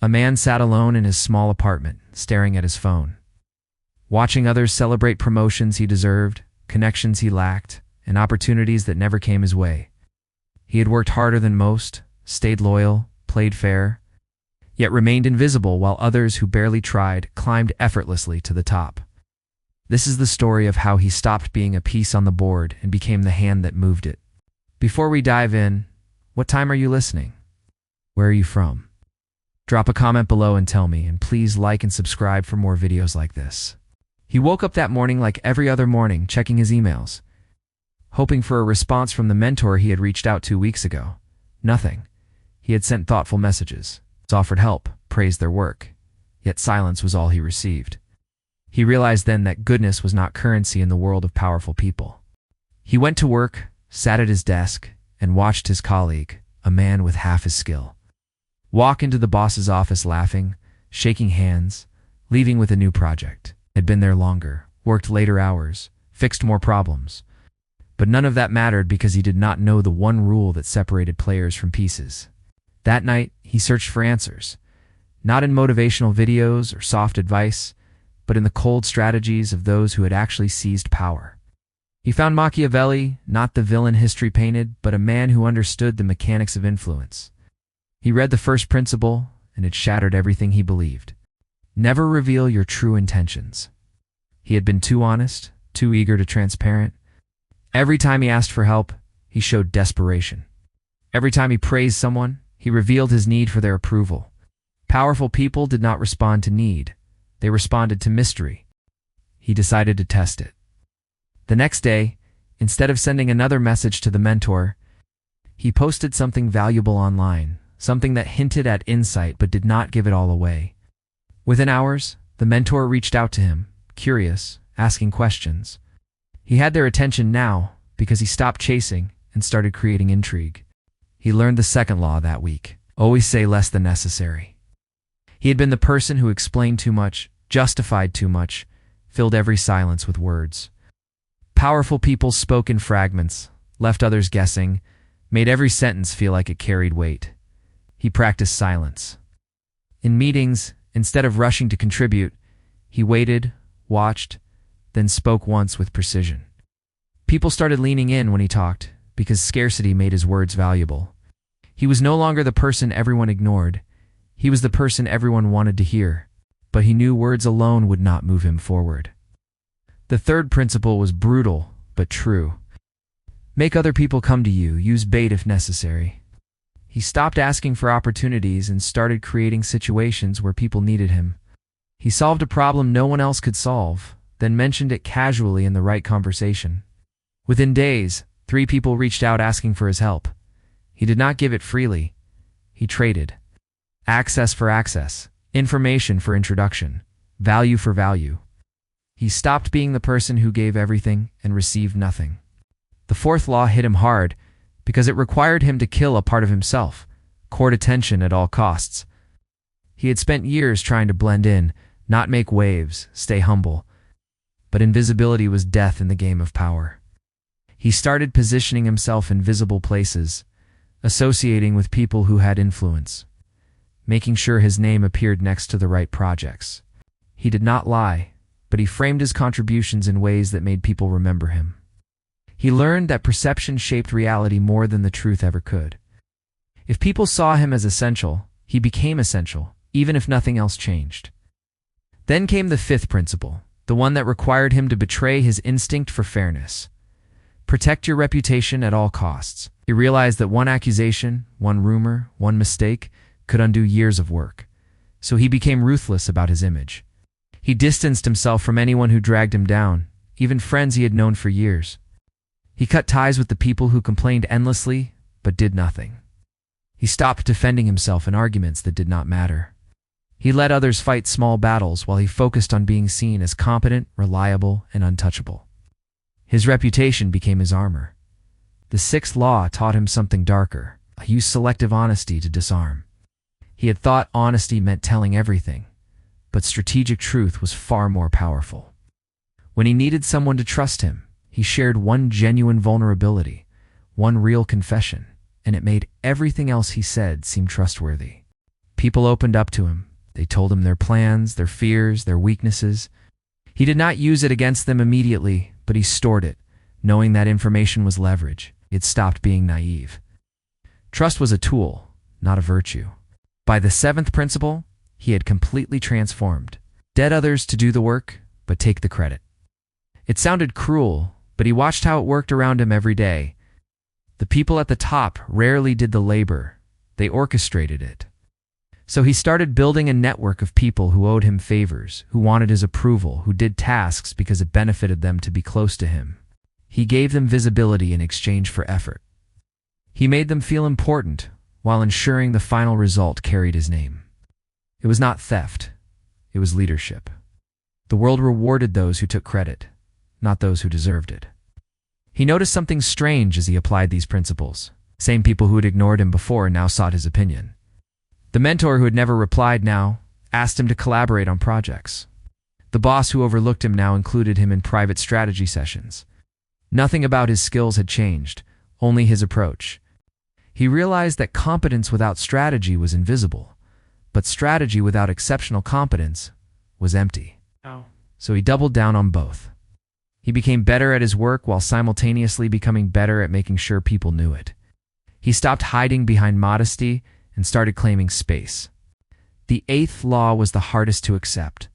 A man sat alone in his small apartment, staring at his phone, watching others celebrate promotions he deserved, connections he lacked, and opportunities that never came his way. He had worked harder than most, stayed loyal, played fair, yet remained invisible while others who barely tried climbed effortlessly to the top. This is the story of how he stopped being a piece on the board and became the hand that moved it. Before we dive in, what time are you listening? Where are you from? Drop a comment below and tell me, and please like and subscribe for more videos like this. He woke up that morning like every other morning, checking his emails, hoping for a response from the mentor he had reached out 2 weeks ago. Nothing. He had sent thoughtful messages, offered help, praised their work, yet silence was all he received. He realized then that goodness was not currency in the world of powerful people. He went to work, sat at his desk, and watched his colleague, a man with half his skill, walk into the boss's office laughing, shaking hands, leaving with a new project. Had been there longer, worked later hours, fixed more problems. But none of that mattered because he did not know the one rule that separated players from pieces. That night, he searched for answers, not in motivational videos or soft advice, but in the cold strategies of those who had actually seized power. He found Machiavelli, not the villain history painted, but a man who understood the mechanics of influence. He read the first principle, and it shattered everything he believed. Never reveal your true intentions. He had been too honest, too eager to transparent. Every time he asked for help, he showed desperation. Every time he praised someone, he revealed his need for their approval. Powerful people did not respond to need. They responded to mystery. He decided to test it. The next day, instead of sending another message to the mentor, he posted something valuable online, something that hinted at insight but did not give it all away. Within hours, the mentor reached out to him, curious, asking questions. He had their attention now because he stopped chasing and started creating intrigue. He learned the second law that week: always say less than necessary. He had been the person who explained too much, justified too much, filled every silence with words. Powerful people spoke in fragments, left others guessing, made every sentence feel like it carried weight. He practiced silence. In meetings, instead of rushing to contribute, he waited, watched, then spoke once with precision. People started leaning in when he talked, because scarcity made his words valuable. He was no longer the person everyone ignored. He was the person everyone wanted to hear, but he knew words alone would not move him forward. The third principle was brutal, but true. Make other people come to you, use bait if necessary. He stopped asking for opportunities and started creating situations where people needed him. He solved a problem no one else could solve, then mentioned it casually in the right conversation. Within days, 3 people reached out asking for his help. He did not give it freely. He traded. Access for access, information for introduction, value for value. He stopped being the person who gave everything and received nothing. The fourth law hit him hard because it required him to kill a part of himself, court attention at all costs. He had spent years trying to blend in, not make waves, stay humble. But invisibility was death in the game of power. He started positioning himself in visible places, associating with people who had influence, making sure his name appeared next to the right projects. He did not lie, but he framed his contributions in ways that made people remember him. He learned that perception shaped reality more than the truth ever could. If people saw him as essential, he became essential, even if nothing else changed. Then came the fifth principle, the one that required him to betray his instinct for fairness. Protect your reputation at all costs. He realized that one accusation, one rumor, one mistake could undo years of work. So he became ruthless about his image. He distanced himself from anyone who dragged him down, even friends he had known for years. He cut ties with the people who complained endlessly, but did nothing. He stopped defending himself in arguments that did not matter. He let others fight small battles while he focused on being seen as competent, reliable, and untouchable. His reputation became his armor. The sixth law taught him something darker. He used selective honesty to disarm. He had thought honesty meant telling everything, but strategic truth was far more powerful. When he needed someone to trust him, he shared one genuine vulnerability, one real confession, and it made everything else he said seem trustworthy. People opened up to him. They told him their plans, their fears, their weaknesses. He did not use it against them immediately, but he stored it, knowing that information was leverage. He had stopped being naive. Trust was a tool, not a virtue. By the seventh principle, he had completely transformed. Let others to do the work, but take the credit. It sounded cruel, but he watched how it worked around him every day. The people at the top rarely did the labor. They orchestrated it. So he started building a network of people who owed him favors, who wanted his approval, who did tasks because it benefited them to be close to him. He gave them visibility in exchange for effort. He made them feel important, while ensuring the final result carried his name. It was not theft. It was leadership. The world rewarded those who took credit, not those who deserved it. He noticed something strange as he applied these principles. Same people who had ignored him before now sought his opinion. The mentor who had never replied now asked him to collaborate on projects. The boss who overlooked him now included him in private strategy sessions. Nothing about his skills had changed, only his approach. He realized that competence without strategy was invisible, but strategy without exceptional competence was empty. So he doubled down on both. He became better at his work while simultaneously becoming better at making sure people knew it. He stopped hiding behind modesty and started claiming space. The eighth law was the hardest to accept.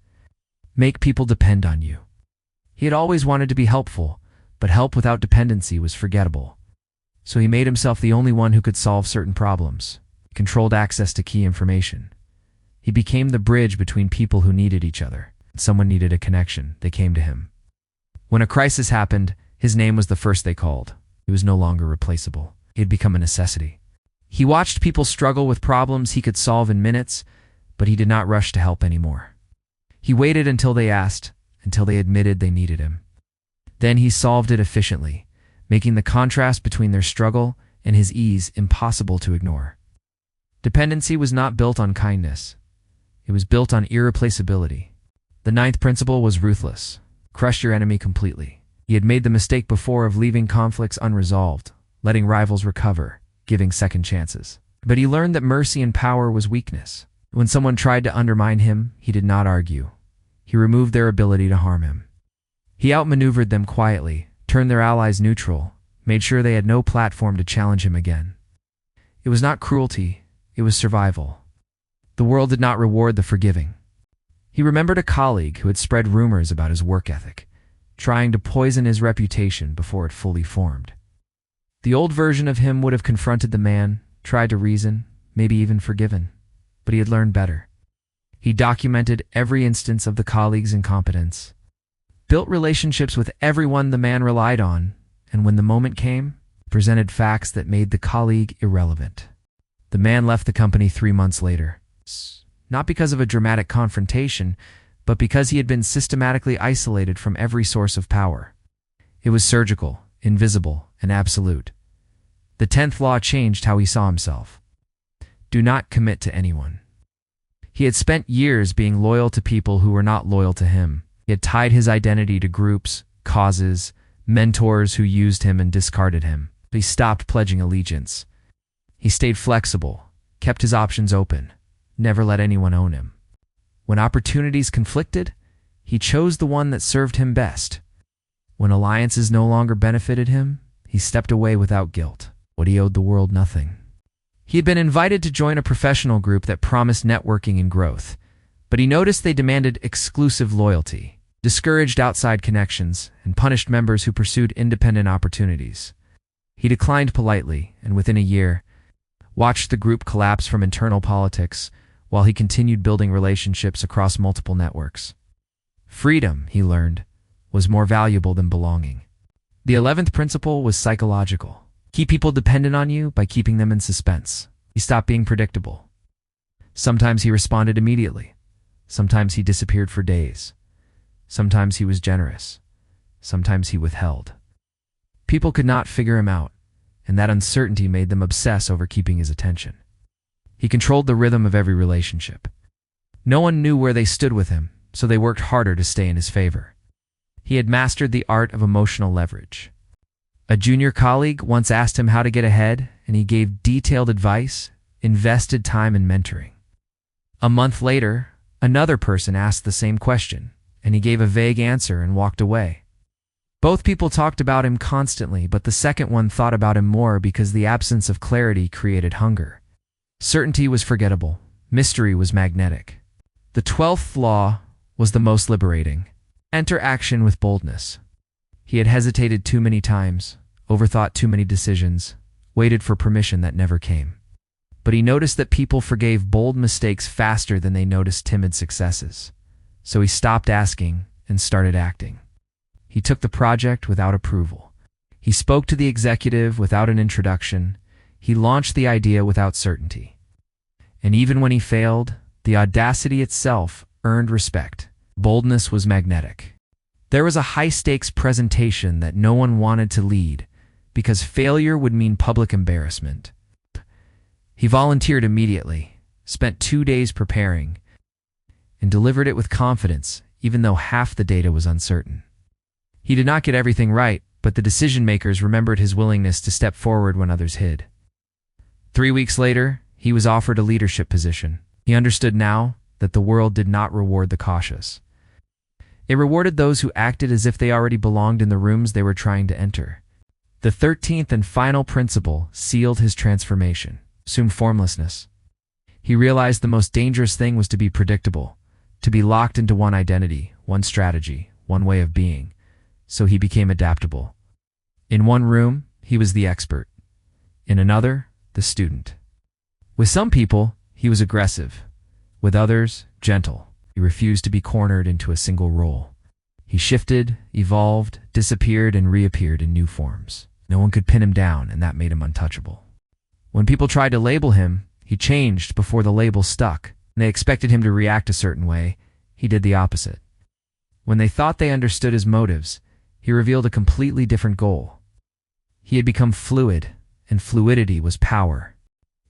Make people depend on you. He had always wanted to be helpful, but help without dependency was forgettable. So he made himself the only one who could solve certain problems. He controlled access to key information. He became the bridge between people who needed each other. When someone needed a connection, they came to him. When a crisis happened, his name was the first they called. He was no longer replaceable. He had become a necessity. He watched people struggle with problems he could solve in minutes, but he did not rush to help anymore. He waited until they asked, until they admitted they needed him. Then he solved it efficiently, making the contrast between their struggle and his ease impossible to ignore. Dependency was not built on kindness. It was built on irreplaceability. The ninth principle was ruthless. Crush your enemy completely. He had made the mistake before of leaving conflicts unresolved, letting rivals recover, giving second chances. But he learned that mercy and power was weakness. When someone tried to undermine him, he did not argue. He removed their ability to harm him. He outmaneuvered them quietly, turned their allies neutral, made sure they had no platform to challenge him again. It was not cruelty, it was survival. The world did not reward the forgiving. He remembered a colleague who had spread rumors about his work ethic, trying to poison his reputation before it fully formed. The old version of him would have confronted the man, tried to reason, maybe even forgiven, but he had learned better. He documented every instance of the colleague's incompetence, built relationships with everyone the man relied on, and when the moment came, presented facts that made the colleague irrelevant. The man left the company 3 months later, not because of a dramatic confrontation, but because he had been systematically isolated from every source of power. It was surgical, invisible, and absolute. The 10th law changed how he saw himself. Do not commit to anyone. He had spent years being loyal to people who were not loyal to him. He had tied his identity to groups, causes, mentors who used him and discarded him. But he stopped pledging allegiance. He stayed flexible, kept his options open, never let anyone own him. When opportunities conflicted, he chose the one that served him best. When alliances no longer benefited him, he stepped away without guilt. What he owed the world nothing. He had been invited to join a professional group that promised networking and growth, but he noticed they demanded exclusive loyalty, discouraged outside connections, and punished members who pursued independent opportunities. He declined politely, and within a year, watched the group collapse from internal politics, while he continued building relationships across multiple networks. Freedom, he learned, was more valuable than belonging. The 11th principle was psychological. Keep people dependent on you by keeping them in suspense. He stopped being predictable. Sometimes he responded immediately. Sometimes he disappeared for days. Sometimes he was generous. Sometimes he withheld. People could not figure him out, and that uncertainty made them obsess over keeping his attention. He controlled the rhythm of every relationship. No one knew where they stood with him, so they worked harder to stay in his favor. He had mastered the art of emotional leverage. A junior colleague once asked him how to get ahead, and he gave detailed advice, invested time in mentoring. A month later, another person asked the same question, and he gave a vague answer and walked away. Both people talked about him constantly, but the second one thought about him more because the absence of clarity created hunger. Certainty was forgettable. Mystery was magnetic. The 12th law was the most liberating. Enter action with boldness. He had hesitated too many times, overthought too many decisions, waited for permission that never came. But he noticed that people forgave bold mistakes faster than they noticed timid successes. So he stopped asking and started acting. He took the project without approval. He spoke to the executive without an introduction. He launched the idea without certainty. And even when he failed, the audacity itself earned respect. Boldness was magnetic. There was a high-stakes presentation that no one wanted to lead because failure would mean public embarrassment. He volunteered immediately, spent 2 days preparing, and delivered it with confidence, even though half the data was uncertain. He did not get everything right, but the decision-makers remembered his willingness to step forward when others hid. 3 weeks later, he was offered a leadership position. He understood now that the world did not reward the cautious. It rewarded those who acted as if they already belonged in the rooms they were trying to enter. The 13th and final principle sealed his transformation. Assume formlessness. He realized the most dangerous thing was to be predictable, to be locked into one identity, one strategy, one way of being. So he became adaptable. In one room, he was the expert. In another, the student. With some people, he was aggressive. With others, gentle. He refused to be cornered into a single role. He shifted, evolved, disappeared, and reappeared in new forms. No one could pin him down, and that made him untouchable. When people tried to label him, he changed before the label stuck. They expected him to react a certain way. He did the opposite. When they thought they understood his motives, he revealed a completely different goal. He had become fluid, and fluidity was power.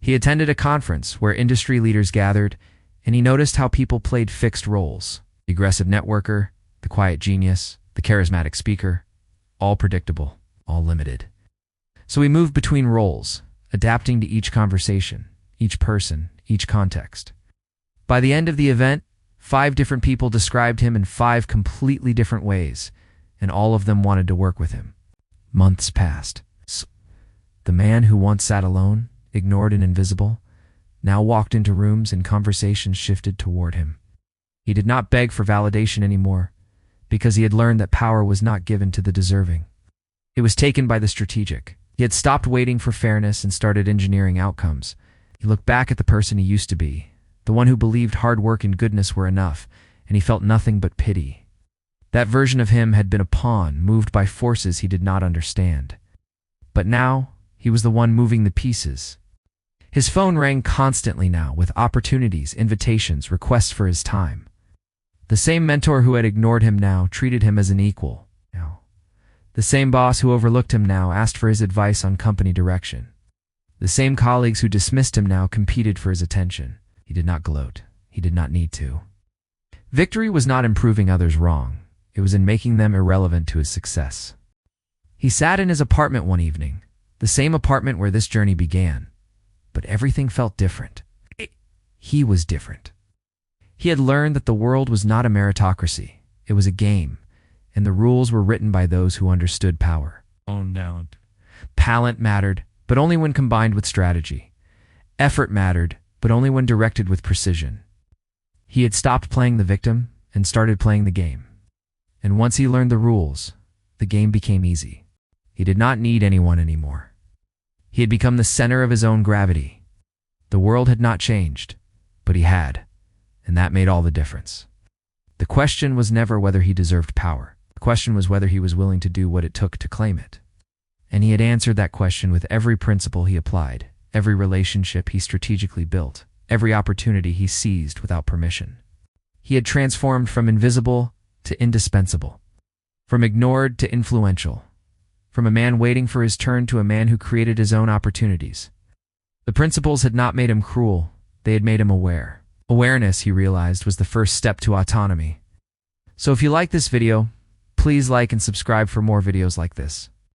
He attended a conference where industry leaders gathered, and he noticed how people played fixed roles. The aggressive networker, the quiet genius, the charismatic speaker, all predictable, all limited. So he moved between roles, adapting to each conversation, each person, each context. By the end of the event, 5 different people described him in 5 completely different ways, and all of them wanted to work with him. Months passed. The man who once sat alone, ignored and invisible, now walked into rooms and conversations shifted toward him. He did not beg for validation anymore, because he had learned that power was not given to the deserving. It was taken by the strategic. He had stopped waiting for fairness and started engineering outcomes. He looked back at the person he used to be, the one who believed hard work and goodness were enough, and he felt nothing but pity. That version of him had been a pawn, moved by forces he did not understand. But now, he was the one moving the pieces. His phone rang constantly now, with opportunities, invitations, requests for his time. The same mentor who had ignored him now treated him as an equal. The same boss who overlooked him now asked for his advice on company direction. The same colleagues who dismissed him now competed for his attention. He did not gloat. He did not need to. Victory was not in proving others wrong. It was in making them irrelevant to his success. He sat in his apartment one evening, the same apartment where this journey began. But everything felt different. He was different. He had learned that the world was not a meritocracy. It was a game, and the rules were written by those who understood power. Talent mattered, but only when combined with strategy. Effort mattered, but only when directed with precision. He had stopped playing the victim and started playing the game. And once he learned the rules, the game became easy. He did not need anyone anymore. He had become the center of his own gravity. The world had not changed, but he had, and that made all the difference. The question was never whether he deserved power. The question was whether he was willing to do what it took to claim it. And he had answered that question with every principle he applied, every relationship he strategically built, every opportunity he seized without permission. He had transformed from invisible to indispensable, from ignored to influential, from a man waiting for his turn to a man who created his own opportunities. The principles had not made him cruel, they had made him aware. Awareness, he realized, was the first step to autonomy. So if you like this video, please like and subscribe for more videos like this.